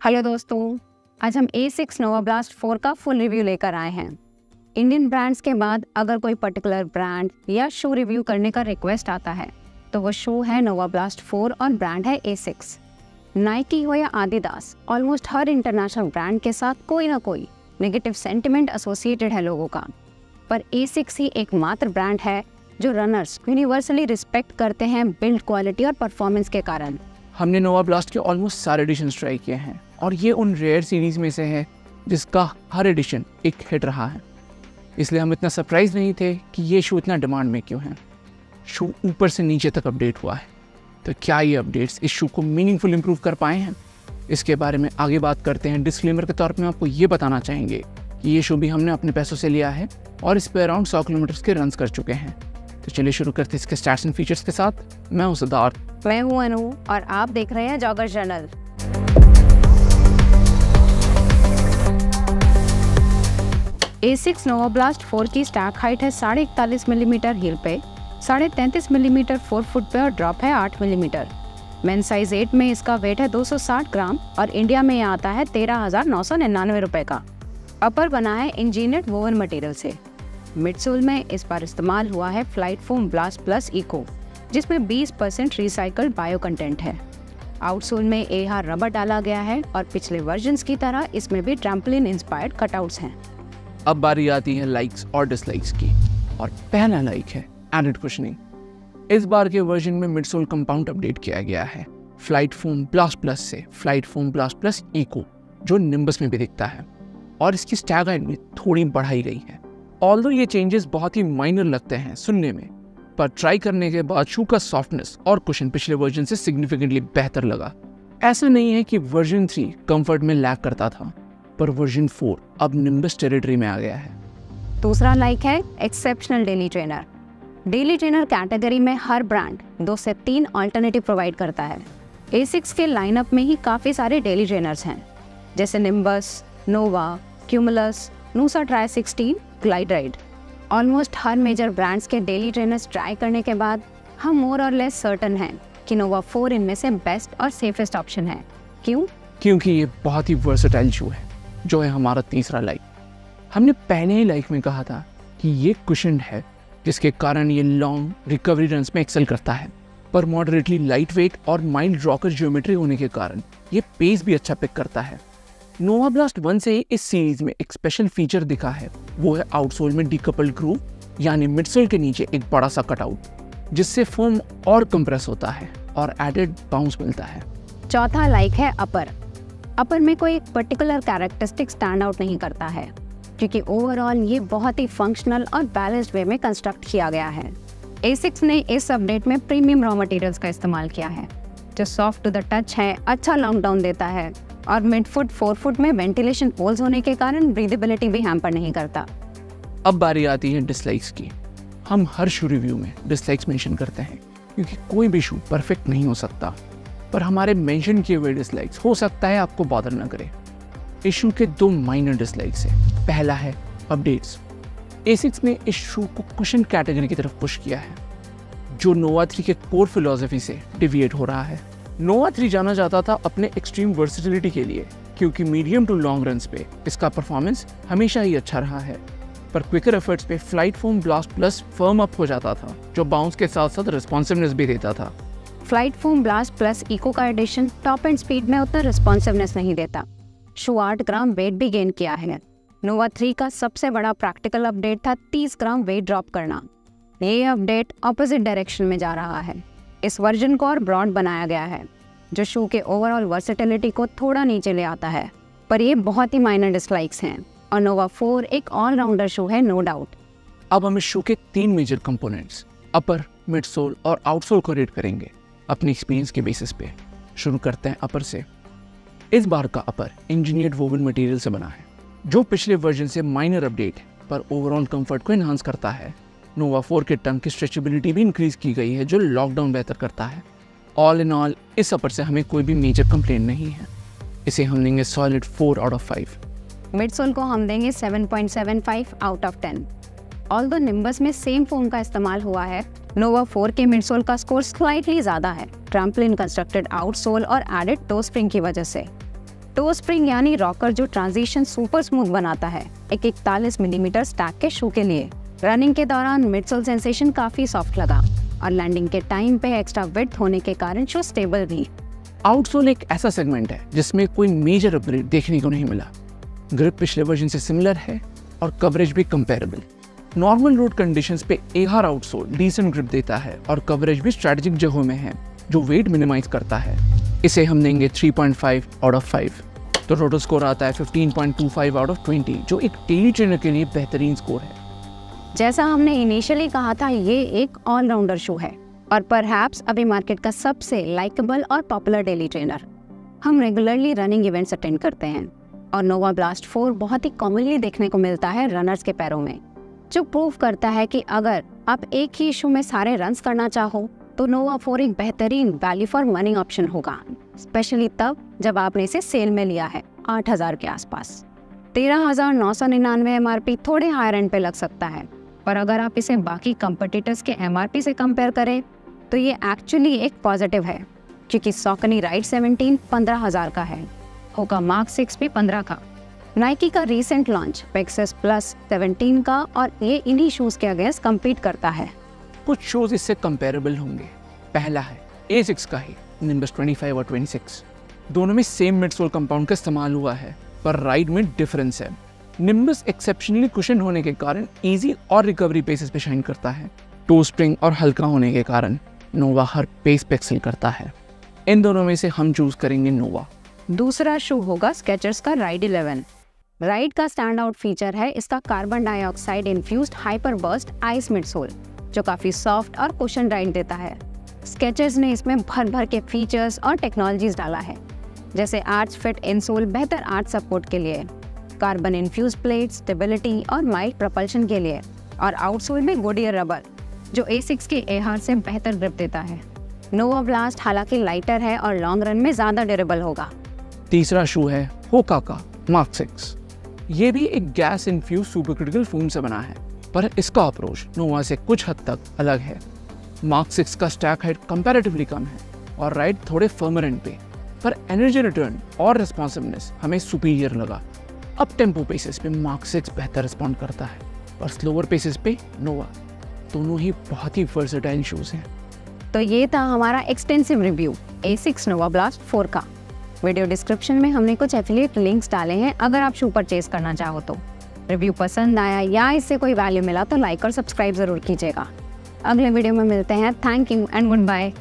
Hello दोस्तों, आज हम A6 नोवा ब्लास्ट 4 का फुल रिव्यू लेकर आए हैं। इंडियन ब्रांड्स के बाद अगर कोई पर्टिकुलर ब्रांड या शू रिव्यू करने का रिक्वेस्ट आता है तो वो शू है नोवा ब्लास्ट 4 और ब्रांड है A6। नाइकी हो या आदिदास, ऑलमोस्ट हर इंटरनेशनल ब्रांड के साथ कोई ना कोई नेगेटिव सेंटिमेंट एसोसिएटेड है लोगों का, पर A6 ही एकमात्र ब्रांड है जो रनर्स यूनिवर्सली रिस्पेक्ट करते हैं बिल्ड क्वालिटी और परफॉर्मेंस के कारण। हमने नोवा ब्लास्ट के ऑलमोस्ट सारे एडिशंस ट्राई किए हैं और ये उन रेयर सीरीज में से है जिसका हर एडिशन एक हिट रहा है। इसलिए हम इतना सरप्राइज नहीं थे कि ये शू इतना डिमांड में क्यों है। शू ऊपर से नीचे तक अपडेट हुआ है, तो क्या ये अपडेट्स इस शू को मीनिंगफुल इंप्रूव कर पाए हैं? इसके बारे में आगे बात करते हैं। डिस्क्लेमर के तौर पर आपको ये बताना चाहेंगे कि ये शू भी हमने अपने पैसों से लिया है और इस पर अराउंड 100 किलोमीटर के रन कर चुके हैं। तो चलिए शुरू करते हैं इसके स्टैट्स एंड फीचर्स के साथ। मैं हूं सिद्धार्थ, मैं हूं अनु और आप देख रहे हैं जॉगर जर्नल। A6 नोवा ब्लास्ट 4 की स्टैक हाइट है 41.5 मिलीमीटर हील पे, 33.5 मिलीमीटर 4 फुट पे और ड्रॉप है 8 मिलीमीटर। मेन साइज 8 में इसका वेट है 260 ग्राम और इंडिया में ये आता है 13,999 रुपए का। अपर बना है इंजीनियर्ड वोवन मटेरियल से। मिडसोल में इस बार इस्तेमाल हुआ है flight foam blast plus eco, जिसमें 20% रिसाइकल्ड बायो कंटेंट है। आउटसोल में AR रबर डाला गया है और पिछले वर्जन्स की तरह इसमें भी ट्रैम्पोलिन इंस्पायर्ड कटआउट्स हैं। अब बारी आती है लाइक्स और डिसलाइक्स की, और पहला लाइक है एडेड कुशनिंग। इस बार के वर्जन में मिडसोल कंपाउंड अपडेट किया गया है फ्लाइट फोम ब्लास्ट प्लस से flight foam blast plus eco, जो निम्बस में भी दिखता है, और इसकी स्टैग हाइट में थोड़ी बढ़ाई गई है। ऑल्दो ये चेंजेस बहुत ही माइनर लगते हैं सुनने में, पर ट्राई करने के बाद शू का सॉफ्टनेस और कुशन पिछले वर्जन से सिग्निफिकेंटली बेहतर लगा। ऐसा नहीं है कि वर्जन 3 कंफर्ट में लैग करता था, पर वर्जन 4 अब निम्बस टेरिटरी में आ गया है। दूसरा लाइक है exceptional daily trainer. Daily trainer category में हर ब्रांड 2 से 3 ऑल्टरनेटिव प्रोवाइड करता है। A6 के लाइनअप में ही काफ़ी सारे डेली ट्रेनर्स हैं, जैसे Nimbus, Nova, Cumulus, Noosa Tri 16, glide ride. Almost हर मेजर ब्रांड्स के डेली ट्रेनर्स ट्राई करने के बाद हम मोर और लेस सर्टन हैं कि नोवा 4 इनमें से बेस्ट और सेफेस्ट ऑप्शन है। क्यों? क्योंकि ये बहुत ही वर्सेटाइल शू है, जो है हमारा तीसरा लाइक। हमने पहले ही लाइक में कहा था कि ये कुशन्ड है, जिसके कारण ये लॉन्ग रिकवरी रन्स में एक्सेल करता है, पर मॉडरेटली लाइट वेट और माइल्ड रॉकर ज्योमेट्री होने के कारण ये पेस भी अच्छा पिक करता है। नोवा ब्लास्ट 1 से इस सीरीज में एक स्पेशल फीचर दिखा है, वो है आउटसोल में डीकपल्ड ग्रूव, यानी मिडसोल के नीचे एक बड़ा सा कटआउट, जिससे फोम और कंप्रेस होता है और एडेड बाउंस मिलता है। चौथा लाइक है अपर। अपर में कोई एक पर्टिकुलर कैरेक्टरिस्टिक स्टैंड आउट नहीं करता है, क्योंकि ओवरऑल ये बहुत ही फंक्शनल और बैलेंस्ड वे में कंस्ट्रक्ट किया गया है। A6 ने इस अपडेट में प्रीमियम रॉ मटेरियल्स का इस्तेमाल किया है, जो सॉफ्ट टू द टच है, अच्छा लॉन्ग डाउन देता है और मिड फुट 4 फुट में वेंटिलेशन होल्स होने के कारण ब्रीदेबिलिटी भी हैम्पर नहीं करता। अब बारी आती है डिसलाइक्स की। हम हर शू रिव्यू में डिसलाइक्स मेंशन करते हैं, क्योंकि कोई भी शू परफेक्ट नहीं हो सकता, पर हमारे मेंशन किए हुए डिसलाइक्स हो सकता है आपको बॉदर न करे। इस शू के 2 माइनर डिसलाइक्स है। पहला है अपडेट्स। A6 ने इस शू को कुशन कैटेगरी की तरफ पुश किया है, जो नोवा 3 के कोर फिलॉसफी से डिविएट हो रहा है। नोवा 3 जाना जाता था अपने एक्सट्रीम वर्सिटिलिटी के लिए, क्योंकि मीडियम टू लॉन्ग रन्स पे इसका परफॉर्मेंस हमेशा ही अच्छा रहा है, पर क्विकर एफर्ट्स पे flight foam blast plus firm up हो जाता था, जो बाउंस के साथ साथ रिस्पॉन्सिवनेस भी देता था। Flight foam blast plus eco का एडिशन टॉप एंड स्पीड में उतना रिस्पॉन्सिवनेस नहीं देता। शू 8 ग्राम वेट भी गेन किया है। नोवा 3 का सबसे बड़ा प्रैक्टिकल अपडेट था 30 ग्राम वेट ड्रॉप करना। ये अपडेट ऑपोजिट डायरेक्शन में जा रहा है। इस वर्जन को और ब्रॉड बनाया गया है, जो शू के ओवरऑल वर्सेटिलिटी को थोड़ा नीचे ले आता है, पर ये बहुत ही माइनर डिसलाइक्स हैं और नोवा 4 एक ऑलराउंडर शू है, नो डाउट। अब हम इस शू के 3 मेजर कंपोनेंट्स अपर, मिडसोल और आउटसोल को रेट करेंगे अपने एक्सपीरियंस के बेसिस पे। शुरू करते हैं अपर से। इस बार का अपर इंजीनियर्ड वोवन मटेरियल से बना है, जो पिछले वर्जन से माइनर अपडेट है, पर ओवरऑल कंफर्ट को एनहांस करता है। नोवा 4 के टंग की स्ट्रेचेबिलिटी भी इंक्रीज की गई है, जो लॉकडाउन बेहतर करता है। ऑल इन ऑल इस अपर से हमें कोई भी मेजर कंप्लेंट नहीं है। इसे हम देंगे सॉलिड 4 आउट ऑफ 5। मिडसोल को हम देंगे 7.75 आउट ऑफ 10। ऑल्दो निम्बस में सेम फोम का इस्तेमाल हुआ है, नोवा 4 के मिडसोल का स्कोर स्लाइटली ज़्यादा है, ट्रैम्पोलिन कंस्ट्रक्टेड आउटसोल और एडेड टो स्प्रिंग की वजह से। टो स्प्रिंग यानी रॉकर जो ट्रांजिशन सुपर स्मूथ बनाता है एक 41 मिलीमीटर स्टैक के शू के लिए। रनिंग के दौरान मिडसोल सेंसेशन काफी सॉफ्ट लगा और लैंडिंग के टाइम पे एक्स्ट्रा विड्थ होने के कारण शू स्टेबल भी। आउटसोल एक ऐसा सेगमेंट है जिसमें कोई मेजर अपग्रेड देखने को नहीं मिला। ग्रिप पिछले वर्जन से सिमिलर है और कवरेज भी कंपेरेबल। नॉर्मल रोड कंडीशंस पे एहार आउटसोल डिसेंट ग्रिप देता है और कवरेज भी स्ट्रेटेजिक जगहों में है जो वेट मिनिमाइज करता है। इसे हम देंगे 3.5 आउट ऑफ 5। तो टोटल स्कोर आता है 15.25 आउट ऑफ 20, जो एक डेली ट्रेनर के लिए बेहतरीन स्कोर है। जैसा हमने इनिशियली कहा था, ये एक ऑलराउंडर शू है और परहैप्स अभी मार्केट का सबसे लाइकेबल और पॉपुलर डेली ट्रेनर। हम रेगुलरली रनिंग इवेंट्स अटेंड करते हैं और नोवा ब्लास्ट 4 बहुत ही कॉमनली देखने को मिलता है रनर्स के पैरों में, जो प्रूव करता है कि अगर आप एक ही शू में सारे रन्स करना चाहो तो नोवा 4 एक बेहतरीन वैल्यू फॉर मनी ऑप्शन होगा, स्पेशली तब जब आपने इसे सेल में लिया है 8,000 के आसपास। 13,999 MRP थोड़े हायर एंड पे लग सकता है, पर अगर आप इसे बाकी कंपटीटर्स के MRP से कंपेयर करें तो ये एक्चुअली एक पॉजिटिव है, क्योंकि सॉकनी राइड 17 15,000 का है, होका मार्क 6 भी 15 का। नाइकी का रीसेंट लॉन्च पेक्सस प्लस 17 का और ये इन्हीं शूज़ के अगेंस्ट कम्पीट करता है। कुछ शूज़ इससे कंपेरेबल होंगे। पहला है A6 का ही निम्बस 25 और 26। दोनों में सेम मिडसोल कंपाउंड का इस्तेमाल हुआ है, पर राइड में डिफरेंस है। निम्बस एक्सेप्शनली कुशन होने के कारण इजी और रिकवरी पेसेस पे शाइन करता है। टो स्प्रिंग और हल्का होने के कारण नोवा हर पेस पे एक्सेल करता है। इन दोनों में से हम चूज करेंगे नोवा। दूसरा शू होगा स्केचर्स का राइड 11। राइड का स्टैंड आउट फीचर है इसका carbon dioxide infused hyper burst ice midsole, जो काफ़ी सॉफ्ट और कुशन राइड देता है। स्केचर्स ने इसमें भर भर के फीचर्स और टेक्नोलॉजीज डाला है, जैसे आर्च फिट इनसोल बेहतर आर्च सपोर्ट के लिए, कार्बन इन्फ्यूज प्लेट स्टेबिलिटी और माइल्ड प्रपल्शन के लिए, और आउटसोल में गोडियर रबर जो A6 के एहार से बेहतर ग्रिप देता है। नोवा ब्लास्ट हालांकि लाइटर है और लॉन्ग रन में ज़्यादा ड्यूरेबल होगा। तीसरा शू है होका का मार्क 6। ये भी एक gas infuse supercritical foam से बना है, पर इसका अप्रोच नोवा से कुछ हद तक अलग है। मार्क 6 का स्टैक हाइट कंपैरेटिवली कम है और राइड थोड़े फर्मर एंड पे, पर एनर्जी रिटर्न और रिस्पॉन्सिवनेस हमें सुपीरियर लगा। अप टेम्पो पेसेस पे मार्क 6 बेहतर रिस्पॉन्ड करता है, पर स्लोअर पेसेस पे नोवा। दोनों ही बहुत ही वर्सेटाइल शूज़ हैं। तो ये था हमारा एक्सटेंसिव रिव्यू A6 नोवा ब्लास्ट 4 का। वीडियो डिस्क्रिप्शन में हमने कुछ एफिलिएट लिंक्स डाले हैं अगर आप शू परचेज करना चाहो तो। रिव्यू पसंद आया या इससे कोई वैल्यू मिला तो लाइक और सब्सक्राइब ज़रूर कीजिएगा। अगले वीडियो में मिलते हैं। Thank you and good bye.